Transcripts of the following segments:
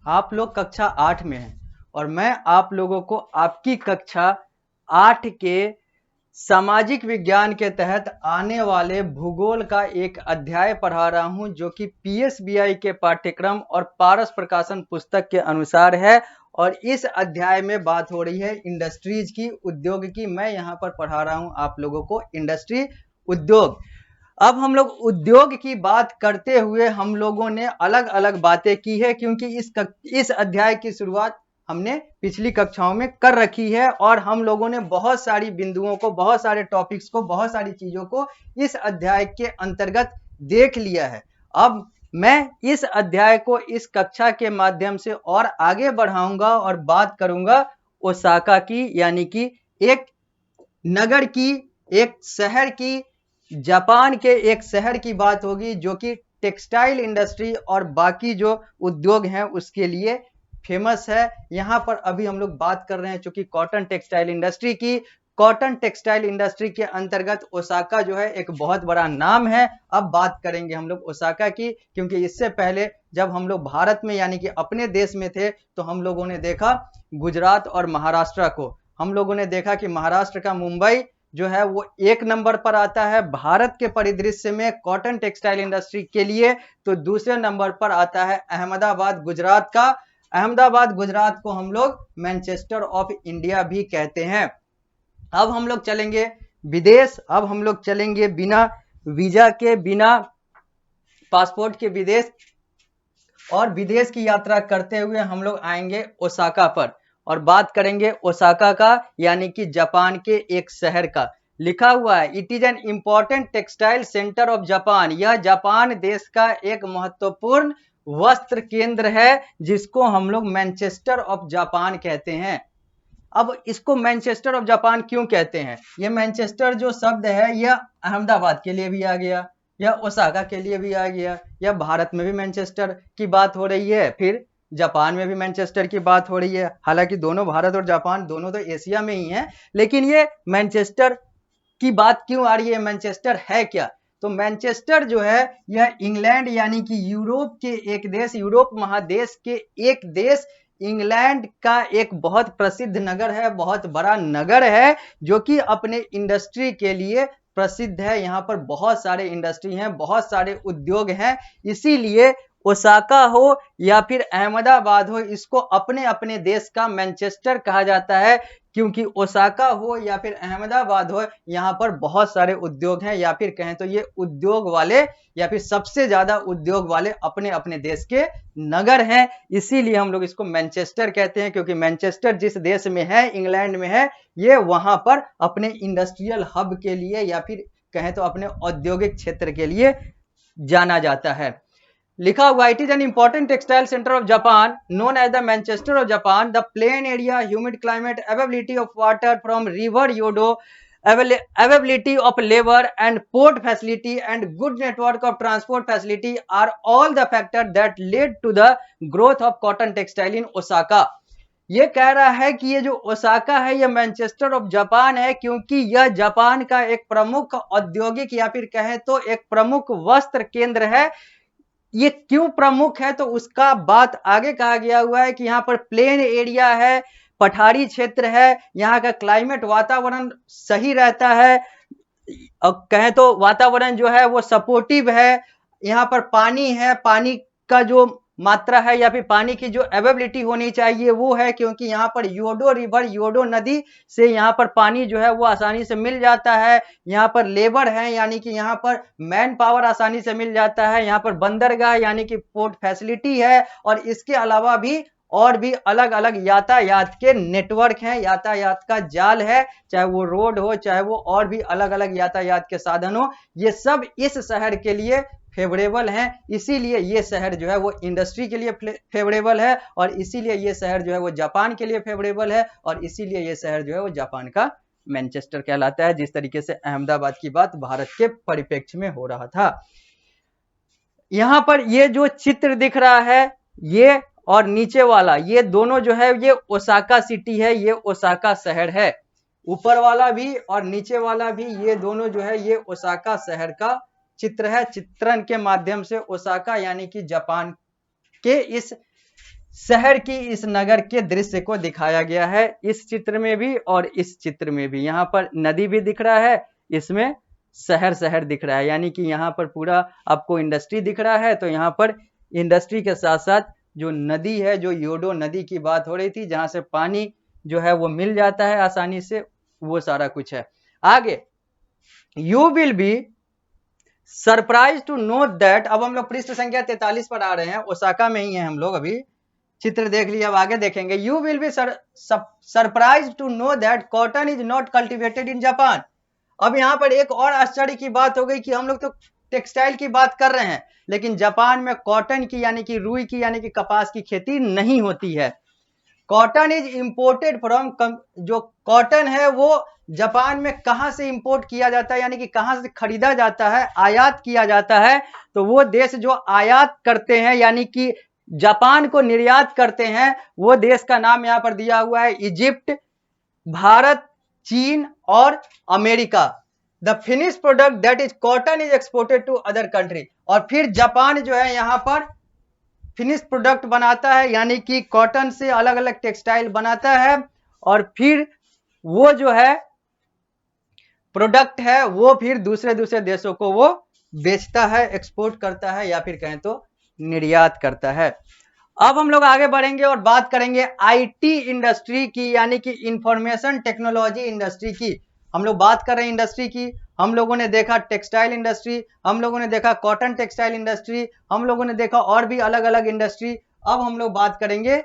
आप लोग कक्षा 8 में हैं और मैं आप लोगों को आपकी कक्षा 8 के सामाजिक विज्ञान के तहत आने वाले भूगोल का एक अध्याय पढ़ा रहा हूं जो कि पीएसबीआई के पाठ्यक्रम और पारस प्रकाशन पुस्तक के अनुसार है। और इस अध्याय में बात हो रही है इंडस्ट्रीज की, उद्योग की। मैं यहां पर पढ़ा रहा हूं आप लोगों को इंडस्ट्री, उद्योग। अब हम लोग उद्योग की बात करते हुए हम लोगों ने अलग अलग बातें की है, क्योंकि इस अध्याय की शुरुआत हमने पिछली कक्षाओं में कर रखी है और हम लोगों ने बहुत सारी बिंदुओं को, बहुत सारे टॉपिक्स को, बहुत सारी चीजों को इस अध्याय के अंतर्गत देख लिया है। अब मैं इस अध्याय को इस कक्षा के माध्यम से और आगे बढ़ाऊंगा और बात करूंगा ओसाका की, यानी कि एक नगर की, एक शहर की, जापान के एक शहर की बात होगी जो कि टेक्सटाइल इंडस्ट्री और बाकी जो उद्योग हैं उसके लिए फेमस है। यहां पर अभी हम लोग बात कर रहे हैं चूंकि कॉटन टेक्सटाइल इंडस्ट्री की। कॉटन टेक्सटाइल इंडस्ट्री के अंतर्गत ओसाका जो है एक बहुत बड़ा नाम है। अब बात करेंगे हम लोग ओसाका की, क्योंकि इससे पहले जब हम लोग भारत में यानी कि अपने देश में थे तो हम लोगों ने देखा गुजरात और महाराष्ट्र को। हम लोगों ने देखा कि महाराष्ट्र का मुंबई जो है वो 1 नंबर पर आता है भारत के परिदृश्य में कॉटन टेक्सटाइल इंडस्ट्री के लिए। तो दूसरे नंबर पर आता है अहमदाबाद, गुजरात का। अहमदाबाद गुजरात को हम लोग मैनचेस्टर ऑफ इंडिया भी कहते हैं। अब हम लोग चलेंगे विदेश। अब हम लोग चलेंगे बिना वीजा के, बिना पासपोर्ट के विदेश, और विदेश की यात्रा करते हुए हम लोग आएंगे ओसाका पर और बात करेंगे ओसाका का, यानी कि जापान के एक शहर का। लिखा हुआ है it is an important textile centre of Japan. यह जापान देश का एक महत्वपूर्ण वस्त्र केंद्र है जिसको हम लोग मैनचेस्टर ऑफ जापान कहते हैं। अब इसको मैनचेस्टर ऑफ जापान क्यों कहते हैं? यह मैनचेस्टर जो शब्द है यह अहमदाबाद के लिए भी आ गया, या ओसाका के लिए भी आ गया, या भारत में भी मैनचेस्टर की बात हो रही है, फिर जापान में भी मैनचेस्टर की बात हो रही है। हालांकि दोनों, भारत और जापान दोनों तो एशिया में ही हैं, लेकिन ये मैनचेस्टर की बात क्यों आ रही है? मैनचेस्टर है क्या? तो मैनचेस्टर जो है यह इंग्लैंड यानी कि यूरोप के एक देश, यूरोप महादेश के एक देश इंग्लैंड का एक बहुत प्रसिद्ध नगर है, बहुत बड़ा नगर है जो कि अपने इंडस्ट्री के लिए प्रसिद्ध है। यहाँ पर बहुत सारे इंडस्ट्री हैं, बहुत सारे उद्योग हैं। इसीलिए ओसाका हो या फिर अहमदाबाद हो, इसको अपने अपने देश का मैनचेस्टर कहा जाता है, क्योंकि ओसाका हो या फिर अहमदाबाद हो, यहाँ पर बहुत सारे उद्योग हैं, या फिर कहें तो ये उद्योग वाले या फिर सबसे ज्यादा उद्योग वाले अपने अपने देश के नगर हैं। इसीलिए हम लोग इसको मैनचेस्टर कहते हैं, क्योंकि मैनचेस्टर जिस देश में है, इंग्लैंड में है, ये वहां पर अपने इंडस्ट्रियल हब के लिए या फिर कहें तो अपने औद्योगिक क्षेत्र के लिए जाना जाता है। लिखा हुआ it is an important textile centre of Japan known as the Manchester of Japan. The plain area, humid climate, availability of water from river Yodo, availability of labor and port facility and good network of transport facility are all the factors that led to the growth of cotton textile in Osaka। ये कह रहा है कि ये जो Osaka है यह Manchester of Japan है, क्योंकि यह जापान का एक प्रमुख औद्योगिक या फिर कहें तो एक प्रमुख वस्त्र केंद्र है। ये क्यों प्रमुख है तो उसका बात आगे कहा गया हुआ है कि यहाँ पर प्लेन एरिया है, पठारी क्षेत्र है, यहाँ का क्लाइमेट, वातावरण सही रहता है, और कहें तो वातावरण जो है वो सपोर्टिव है। यहाँ पर पानी है, पानी का जो मात्रा है या फिर पानी की जो अवेलेबिलिटी होनी चाहिए वो है, क्योंकि यहाँ पर योडो रिवर, योडो नदी से यहाँ पर पानी जो है वो आसानी से मिल जाता है। यहाँ पर लेबर है यानी कि यहाँ पर मैन पावर आसानी से मिल जाता है। यहाँ पर बंदरगाह यानी कि पोर्ट फैसिलिटी है, और इसके अलावा भी और भी अलग अलग यातायात के नेटवर्क हैं, यातायात का जाल है, चाहे वो रोड हो, चाहे वो और भी अलग अलग यातायात के साधन हो, ये सब इस शहर के लिए फेवरेबल हैं। इसीलिए ये शहर जो है वो इंडस्ट्री के लिए फेवरेबल है, और इसीलिए ये शहर जो है वो जापान के लिए फेवरेबल है, और इसीलिए ये शहर जो है वो जापान का मैनचेस्टर कहलाता है, जिस तरीके से अहमदाबाद की बात भारत के परिप्रेक्ष्य में हो रहा था। यहां पर ये जो चित्र दिख रहा है, ये और नीचे वाला, ये दोनों जो है ये ओसाका सिटी है, ये ओसाका शहर है। ऊपर वाला भी और नीचे वाला भी, ये दोनों जो है ये ओसाका शहर का चित्र है। चित्रण के माध्यम से ओसाका यानी कि जापान के इस शहर की इस नगर के दृश्य को दिखाया गया है, इस चित्र में भी और इस चित्र में भी। यहाँ पर नदी भी दिख रहा है, इसमें शहर शहर दिख रहा है, यानी कि यहाँ पर पूरा आपको इंडस्ट्री दिख रहा है। तो यहाँ पर इंडस्ट्री के साथ साथ जो नदी है, जो योडो नदी की बात हो रही थी, जहां से पानी जो है वो मिल जाता है आसानी से, वो सारा कुछ है। आगे, you will be surprise to know that, अब हम लोग पृष्ठ संख्या 43 पर आ रहे हैं, ओसाका में ही है हम लोग, अभी चित्र देख लिया, अब आगे देखेंगे। You will be surprise to know that cotton is not cultivated in Japan. अब यहाँ पर एक और आश्चर्य की बात हो गई कि हम लोग तो टेक्सटाइल की बात कर रहे हैं, लेकिन जापान में कॉटन की यानी कि रुई की यानी कि कपास की खेती नहीं होती है। कॉटन इज इंपोर्टेड फ्रॉम, जो कॉटन है वो जापान में कहां से इंपोर्ट किया जाता है, यानी कि कहां से खरीदा जाता है, आयात किया जाता है। तो वो देश जो आयात करते हैं यानी कि जापान को निर्यात करते हैं, वो देश का नाम यहां पर दिया हुआ है इजिप्ट, भारत, चीन और America. The finish product that is cotton is exported to other country. और फिर जापान जो है यहां पर फिनिश प्रोडक्ट बनाता है, यानी कि कॉटन से अलग अलग टेक्सटाइल बनाता है, और फिर वो जो है प्रोडक्ट है वो फिर दूसरे दूसरे देशों को वो बेचता है, एक्सपोर्ट करता है, या फिर कहें तो निर्यात करता है। अब हम लोग आगे बढ़ेंगे और बात करेंगे आईटी इंडस्ट्री की, यानी कि इंफॉर्मेशन टेक्नोलॉजी इंडस्ट्री की। हम लोग बात कर रहे हैं इंडस्ट्री की, हम लोगों ने देखा टेक्सटाइल इंडस्ट्री, हम लोगों ने देखा कॉटन टेक्सटाइल इंडस्ट्री, हम लोगों ने देखा और भी अलग अलग इंडस्ट्री। अब हम लोग बात करेंगे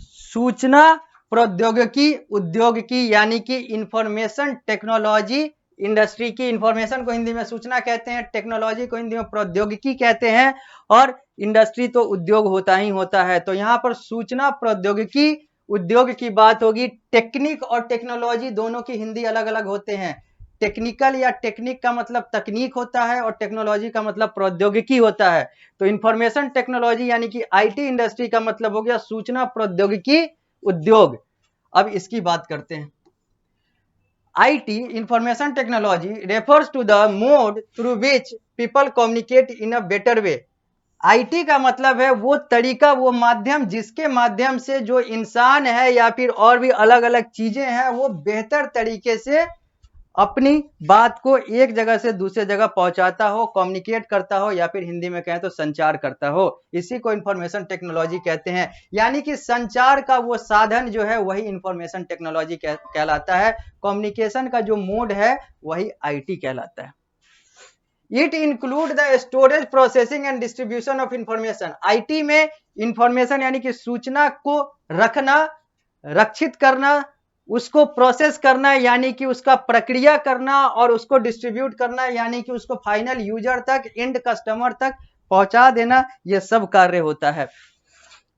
सूचना प्रौद्योगिकी उद्योग की, यानी कि इंफॉर्मेशन टेक्नोलॉजी इंडस्ट्री की। इंफॉर्मेशन को हिंदी में सूचना कहते हैं, टेक्नोलॉजी को हिंदी में प्रौद्योगिकी कहते हैं, और इंडस्ट्री तो उद्योग होता ही होता है। तो यहाँ पर सूचना प्रौद्योगिकी उद्योग की बात होगी। टेक्निक और टेक्नोलॉजी दोनों की हिंदी अलग अलग होते हैं। टेक्निकल या टेक्निक का मतलब तकनीक होता है, और टेक्नोलॉजी का मतलब प्रौद्योगिकी होता है। तो इंफॉर्मेशन टेक्नोलॉजी यानी कि आईटी इंडस्ट्री का मतलब हो गया सूचना प्रौद्योगिकी उद्योग। अब इसकी बात करते हैं। IT information technology refers to the mode through which people communicate in a better way. IT का मतलब है वो तरीका, वो माध्यम जिसके माध्यम से जो इंसान है या फिर और भी अलग अलग चीजें हैं वो बेहतर तरीके से अपनी बात को एक जगह से दूसरे जगह पहुंचाता हो, कम्युनिकेट करता हो, या फिर हिंदी में कहें तो संचार करता हो। इसी को इंफॉर्मेशन टेक्नोलॉजी कहते हैं। यानी कि संचार का वो साधन जो है वही इंफॉर्मेशन टेक्नोलॉजी कहलाता है। कम्युनिकेशन का जो मोड है वही आईटी कहलाता है। It include the storage, processing and distribution of information. IT में इंफॉर्मेशन यानी कि सूचना को रखना, रक्षित करना, उसको प्रोसेस करना यानी कि उसका प्रक्रिया करना, और उसको डिस्ट्रीब्यूट करना यानी कि उसको फाइनल यूजर तक, एंड कस्टमर तक पहुंचा देना, यह सब कार्य होता है।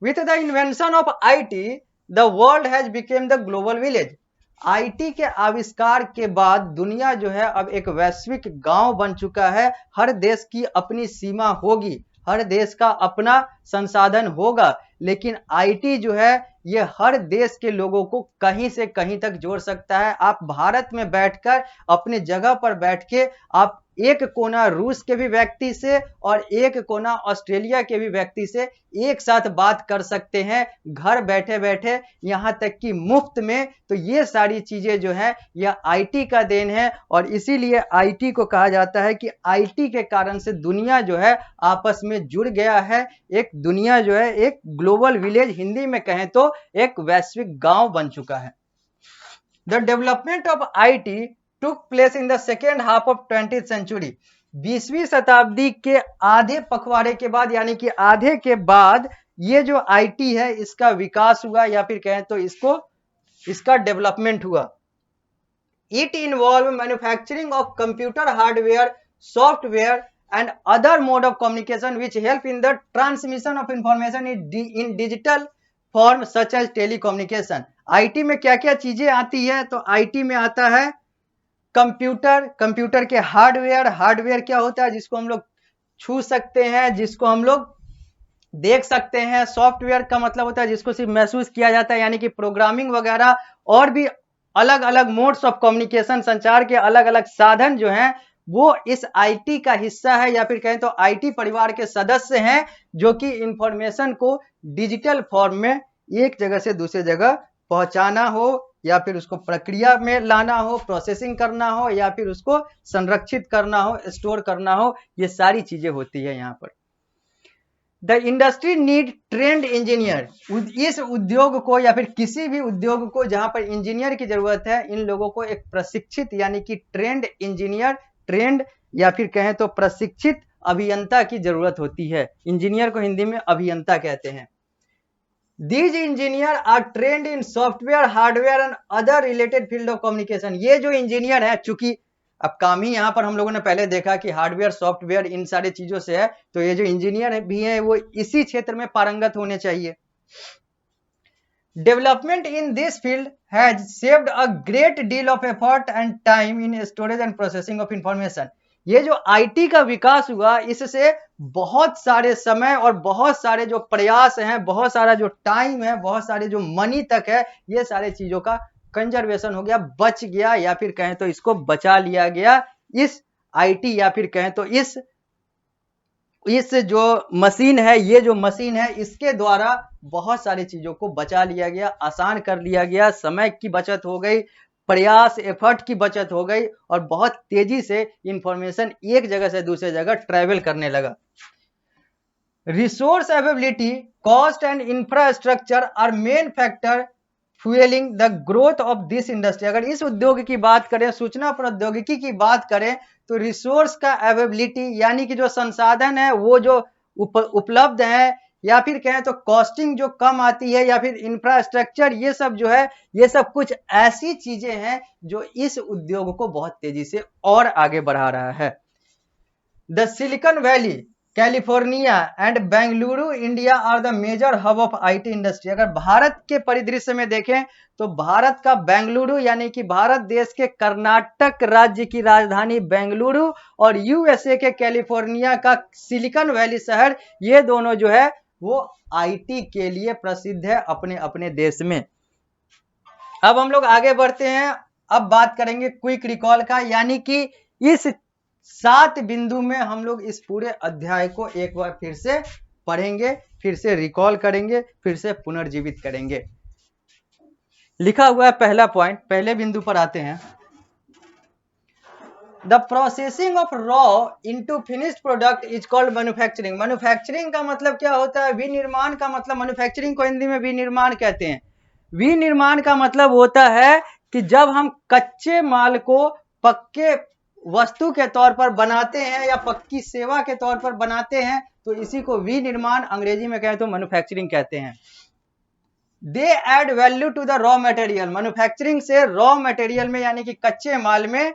With the invention of IT the world has became the global village. IT के आविष्कार के बाद दुनिया जो है अब एक वैश्विक गांव बन चुका है। हर देश की अपनी सीमा होगी, हर देश का अपना संसाधन होगा, लेकिन आईटी जो है ये हर देश के लोगों को कहीं से कहीं तक जोड़ सकता है। आप भारत में बैठकर अपने जगह पर बैठ के आप एक कोना रूस के भी व्यक्ति से और एक कोना ऑस्ट्रेलिया के भी व्यक्ति से एक साथ बात कर सकते हैं, घर बैठे बैठे, यहां तक कि मुफ्त में। तो ये सारी चीजें जो है यह आईटी का देन है, और इसीलिए आईटी को कहा जाता है कि आईटी के कारण से दुनिया जो है आपस में जुड़ गया है। एक दुनिया जो है एक ग्लोबल विलेज, हिंदी में कहें तो एक वैश्विक गांव बन चुका है। The development of IT took place in the second half of 20th century। 20वीं शताब्दी के आधे पखवाड़े के बाद, यानी कि आधे के बाद, ये जो आईटी है इसका विकास हुआ, या फिर कहें तो इसका डेवलपमेंट हुआ। It involve manufacturing of computer hardware, software and other mode of communication which help in the transmission of information in digital form such as telecommunication. IT में क्या क्या चीजें आती है? तो आईटी में आता है कंप्यूटर, कंप्यूटर के हार्डवेयर, हार्डवेयर क्या होता है? जिसको हम लोग छू सकते हैं, जिसको हम लोग देख सकते हैं। सॉफ्टवेयर का मतलब होता है जिसको सिर्फ महसूस किया जाता है, यानी कि प्रोग्रामिंग वगैरह, और भी अलग अलग मोड्स ऑफ कम्युनिकेशन, संचार के अलग अलग साधन जो हैं वो इस आईटी का हिस्सा है, या फिर कहें तो आईटी परिवार के सदस्य हैं, जो कि इंफॉर्मेशन को डिजिटल फॉर्म में एक जगह से दूसरे जगह पहुंचाना हो, या फिर उसको प्रक्रिया में लाना हो, प्रोसेसिंग करना हो, या फिर उसको संरक्षित करना हो, स्टोर करना हो, ये सारी चीजें होती है यहाँ पर। The industry need trend engineer, इस उद्योग को या फिर किसी भी उद्योग को जहां पर इंजीनियर की जरूरत है, इन लोगों को एक प्रशिक्षित यानी कि ट्रेंड इंजीनियर, ट्रेंड या फिर कहें तो प्रशिक्षित अभियंता की जरूरत होती है। इंजीनियर को हिंदी में अभियंता कहते हैं। These engineers are trained in software, hardware and other related field of communication। ये जो इंजीनियर है, चूंकि अब काम ही यहाँ पर हम लोगों ने पहले देखा कि हार्डवेयर, सॉफ्टवेयर इन सारे चीजों से है, तो ये जो इंजीनियर भी है वो इसी क्षेत्र में पारंगत होने चाहिए। Development in this field has saved a great deal of effort and time in storage and processing of information. ये जो आईटी का विकास हुआ, इससे बहुत सारे समय और बहुत सारे जो प्रयास हैं, बहुत सारा जो टाइम है, बहुत सारे जो मनी तक है, ये सारे चीजों का कंजर्वेशन हो गया, बच गया, या फिर कहें तो इसको बचा लिया गया। इस आईटी या फिर कहें तो इस जो मशीन है, ये जो मशीन है, इसके द्वारा बहुत सारी चीजों को बचा लिया गया, आसान कर लिया गया, समय की बचत हो गई, प्रयास एफर्ट की बचत हो गई, और बहुत तेजी से इंफॉर्मेशन एक जगह से दूसरे जगह ट्रेवल करने लगा। Resource availability, cost and infrastructure are main factor fuelling the growth of this industry. अगर इस उद्योग की बात करें, सूचना प्रौद्योगिकी की बात करें, तो रिसोर्स का अवेलेबिलिटी यानी कि जो संसाधन है वो जो उपलब्ध है, या फिर कहें तो कॉस्टिंग जो कम आती है, या फिर इंफ्रास्ट्रक्चर, ये सब जो है, ये सब कुछ ऐसी चीजें हैं जो इस उद्योग को बहुत तेजी से और आगे बढ़ा रहा है। The Silicon Valley, California and Bengaluru India are the major hub of IT industry. अगर भारत के परिदृश्य में देखें तो भारत का बेंगलुरु यानी कि भारत देश के कर्नाटक राज्य की राजधानी बेंगलुरु और यूएसए के कैलिफोर्निया का सिलिकॉन वैली शहर, ये दोनों जो है वो आईटी के लिए प्रसिद्ध है अपने अपने देश में। अब हम लोग आगे बढ़ते हैं, अब बात करेंगे क्विक रिकॉल का, यानी कि इस 7 बिंदु में हम लोग इस पूरे अध्याय को एक बार फिर से पढ़ेंगे, फिर से रिकॉल करेंगे, फिर से पुनर्जीवित करेंगे। लिखा हुआ है पहला पॉइंट, पहले बिंदु पर आते हैं। The processing of raw into finished product is called manufacturing. Manufacturing का मतलब क्या होता है? विनिर्माण का मतलब, मैन्युफैक्चरिंग को हिंदी में विनिर्माण कहते हैं। विनिर्माण का मतलब होता है कि जब हम कच्चे माल को पक्के वस्तु के तौर पर बनाते हैं या पक्की सेवा के तौर पर बनाते हैं, तो इसी को विनिर्माण, अंग्रेजी में कहें तो मैन्युफैक्चरिंग कहते हैं। They add value to the raw material. Manufacturing से रॉ मटेरियल में यानी कि कच्चे माल में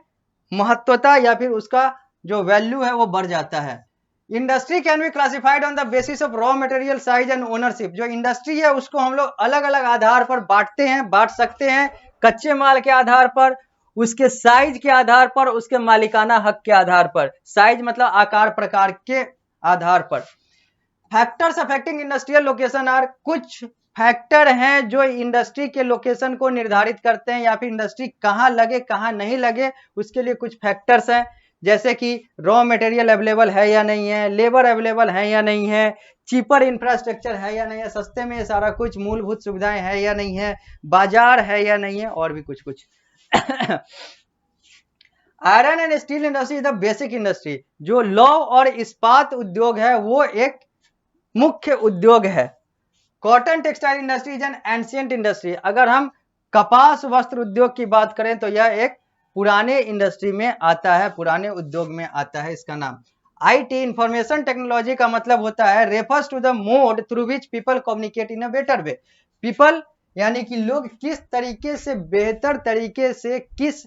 महत्वता या फिर उसका जो वैल्यू है वो बढ़ जाता है। Industry can be classified on the basis of raw material size and ownership. जो इंडस्ट्री है उसको हम लोग अलग अलग आधार पर बांट सकते हैं। कच्चे माल के आधार पर, उसके साइज के आधार पर, उसके मालिकाना हक के आधार पर। साइज मतलब आकार प्रकार के आधार पर। Factors affecting industrial location are, कुछ फैक्टर हैं जो इंडस्ट्री के लोकेशन को निर्धारित करते हैं, या फिर इंडस्ट्री कहाँ लगे कहाँ नहीं लगे, उसके लिए कुछ फैक्टर्स हैं, जैसे कि रॉ मटेरियल अवेलेबल है या नहीं है, लेबर अवेलेबल है या नहीं है, चीपर इंफ्रास्ट्रक्चर है या नहीं है, सस्ते में सारा कुछ मूलभूत सुविधाएं है या नहीं है, बाजार है या नहीं है, और भी कुछ कुछ। Iron and steel industry is the basic industry. जो लौह और इस्पात उद्योग है वो एक मुख्य उद्योग है। Cotton textile industry is an ancient industry. अगर हम कपास वस्त्र उद्योग की बात करें तो यह एक पुराने इंडस्ट्री में आता है, पुराने उद्योग में आता है इसका नाम। आईटी, इंफॉर्मेशन टेक्नोलॉजी का मतलब होता है refers to the mode through which people communicate in a better way. People यानी कि लोग किस तरीके से, बेहतर तरीके से, किस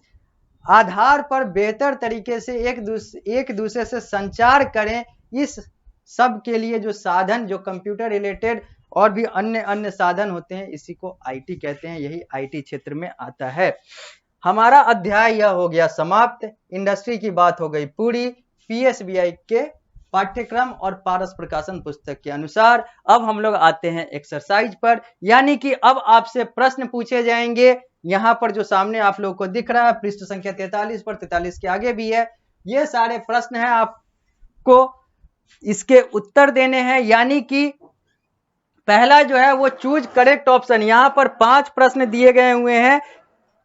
आधार पर बेहतर तरीके से एक दूसरे से संचार करें, इस सब के लिए जो साधन, जो कंप्यूटर रिलेटेड और भी अन्य अन्य साधन होते हैं, इसी को आईटी कहते हैं। यही आईटी क्षेत्र में आता है। हमारा अध्याय यह हो गया समाप्त। इंडस्ट्री की बात हो गई पूरी पीएसबीआई के पाठ्यक्रम और पारस प्रकाशन पुस्तक के अनुसार। अब हम लोग आते हैं एक्सरसाइज पर, यानी कि अब आपसे प्रश्न पूछे जाएंगे। यहां पर जो सामने आप लोगों को दिख रहा है पृष्ठ संख्या 43 पर, 43 के आगे भी है, ये सारे प्रश्न हैं, आपको इसके उत्तर देने हैं। यानी कि पहला जो है वो चूज करेक्ट ऑप्शन, यहां पर 5 प्रश्न दिए गए हुए हैं,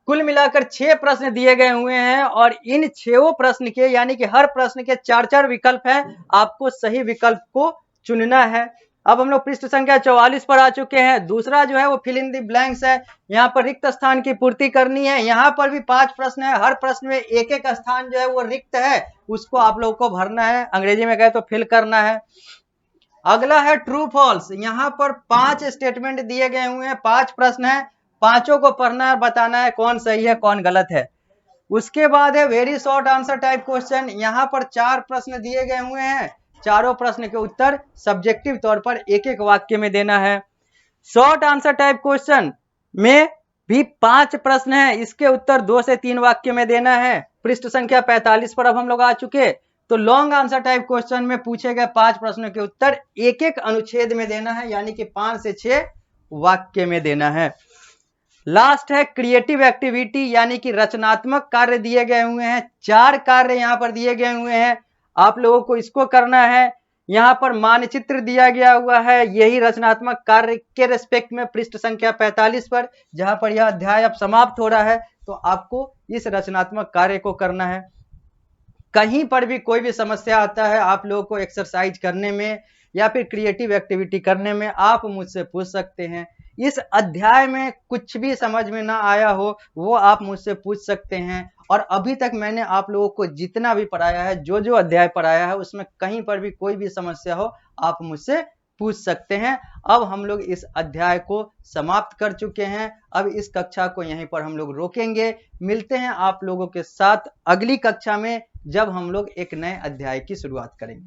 कुल मिलाकर 6 प्रश्न दिए गए हुए हैं और इन 6 प्रश्न के यानी कि हर प्रश्न के 4-4 विकल्प हैं, आपको सही विकल्प को चुनना है। अब हम लोग पृष्ठ संख्या 44 पर आ चुके हैं। दूसरा जो है वो फिल इन द ब्लैंक्स है, यहाँ पर रिक्त स्थान की पूर्ति करनी है। यहाँ पर भी 5 प्रश्न है, हर प्रश्न में एक एक स्थान जो है वो रिक्त है, उसको आप लोगों को भरना है, अंग्रेजी में कहे तो फिल करना है। अगला है ट्रू फॉल्स, यहाँ पर 5 स्टेटमेंट दिए गए हुए हैं, 5 प्रश्न है, पांचों को पढ़ना है, बताना है कौन सही है कौन गलत है। उसके बाद है very short answer type question, यहाँ पर 4 प्रश्न दिए गए हुए हैं, चारों प्रश्न के उत्तर सब्जेक्टिव तौर पर एक एक वाक्य में देना है। शॉर्ट आंसर टाइप क्वेश्चन में भी 5 प्रश्न है, इसके उत्तर 2 से 3 वाक्य में देना है। पृष्ठ संख्या 45 पर अब हम लोग आ चुके। तो लॉन्ग आंसर टाइप क्वेश्चन में पूछे गए 5 प्रश्नों के उत्तर एक एक अनुच्छेद में देना है, यानी कि 5 से 6 वाक्य में देना है। लास्ट है क्रिएटिव एक्टिविटी, यानी कि रचनात्मक कार्य दिए गए हुए हैं, 4 कार्य यहाँ पर दिए गए हुए हैं, आप लोगों को इसको करना है। यहाँ पर मानचित्र दिया गया हुआ है, यही रचनात्मक कार्य के रेस्पेक्ट में पृष्ठ संख्या 45 पर, जहां पर यह अध्याय अब समाप्त हो रहा है, तो आपको इस रचनात्मक कार्य को करना है। कहीं पर भी कोई भी समस्या आता है आप लोगों को एक्सरसाइज करने में या फिर क्रिएटिव एक्टिविटी करने में, आप मुझसे पूछ सकते हैं। इस अध्याय में कुछ भी समझ में ना आया हो वो आप मुझसे पूछ सकते हैं, और अभी तक मैंने आप लोगों को जितना भी पढ़ाया है, जो जो अध्याय पढ़ाया है, उसमें कहीं पर भी कोई भी समस्या हो आप मुझसे पूछ सकते हैं। अब हम लोग इस अध्याय को समाप्त कर चुके हैं, अब इस कक्षा को यहीं पर हम लोग रोकेंगे। मिलते हैं आप लोगों के साथ अगली कक्षा में, जब हम लोग एक नए अध्याय की शुरुआत करेंगे।